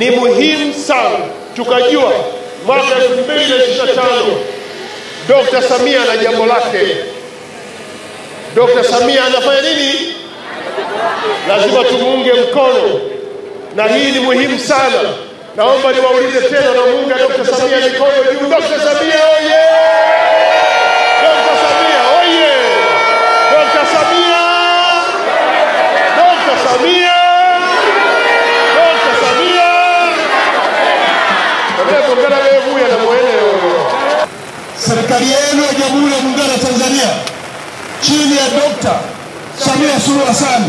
ni muhimu sana tukajua mwaka 2025 Dr. Samia na jambo lake. Dr. Samia anafanya nini? Lazima tumuunge mkono, na hii ni muhimu sana. Naomba niwaulize tena, na muunga Dr. Samia mikono juu. Dr. Samia oye! Dr. Samia oye! Dr. Samia! Dr. Samia! Dr. Samia! Serikali yenu ya Jamhuri ya Muungano wa Tanzania chini ya Dr. Samia Suluhu Hassan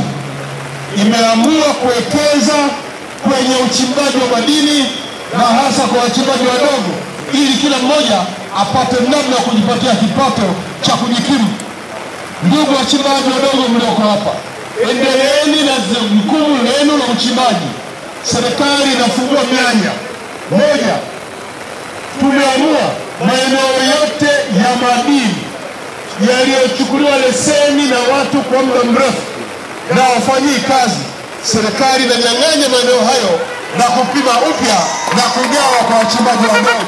imeamua kuwekeza kwenye uchimbaji wa madini na hasa kwa wachimbaji wadogo, ili kila mmoja apate namna ya kujipatia kipato cha kujikimu. Ndugu wachimbaji wadogo mlioko hapa, endeleeni na jukumu lenu la uchimbaji. Serikali inafungua mianya. Moja, tumeamua maeneo yote ya madini yaliyochukuliwa leseni na watu kwa muda mrefu na wafanyii kazi, serikali inanyang'anya maeneo hayo na kupima upya na kugawa kwa wachimbaji wadogo.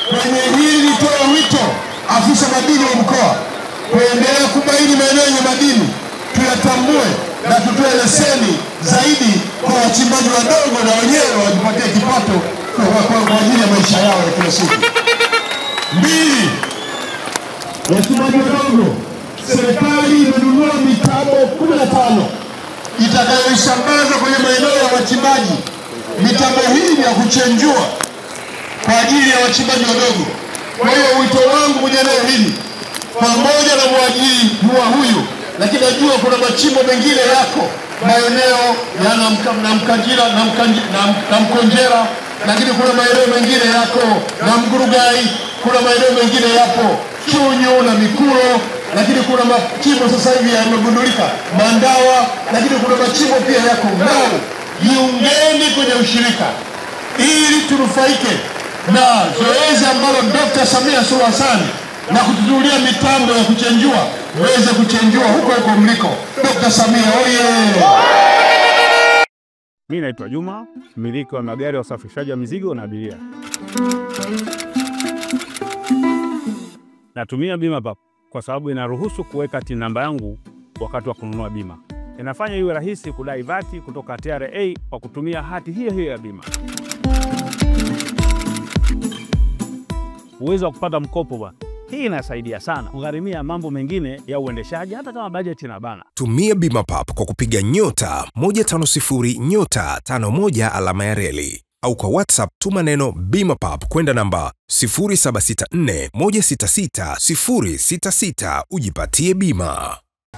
Kwenye hili nitoa wito afisa madini wa mkoa kuendelea kubaini maeneo yenye madini, tuyatambue na tutoe leseni zaidi kwa wachimbaji wadogo, na wenyewe wajipatie kipato kwa ajili ya maisha yao ya kila siku. Mbili, wachimbaji wadogo, serikali imenunua mitambo 15 itakayoisambaza kwenye maeneo ya wachimbaji. Mitambo hii ni ya kuchenjua kwa ajili ya wachimbaji wadogo. Kwa hiyo wito wangu kwenye eneo hili, pamoja na mwajiri huyu, lakini najua kuna machimbo mengine yako maeneo ya na Mkonjera, lakini kuna maeneo mengine yako na Mgurugai, kuna maeneo mengine yapo Chunyu na Mikuro, lakini kuna machimbo sasa hivi yamegundulika Mandawa, lakini kuna machimbo pia yako Ngao. Jiungeni kwenye ushirika ili tunufaike na zoezi ambalo Dr. Samia Suluhu Hassan na kutuzulia mitambo ya kuchenjua uweze kuchenjua huko mliko. Dr. Samia oye! Mimi naitwa Juma, mmiliki wa magari ya usafirishaji wa mizigo na abiria. Natumia BimaPapp kwa sababu inaruhusu kuweka TIN namba yangu wakati wa kununua bima. Inafanya iwe rahisi kudai vati kutoka TRA kwa kutumia hati hiyo hiyo ya bima. Uwezo wa kupata mkopo bwana. Hii inasaidia sana kugharimia mambo mengine ya uendeshaji hata kama bajeti inabana. Tumia BimaPapp kwa kupiga *150*51 alama ya reli, au kwa WhatsApp tuma neno BimaPapp kwenda namba 0764166066 ujipatie bima.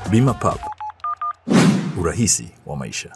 BimaPapp, urahisi wa maisha.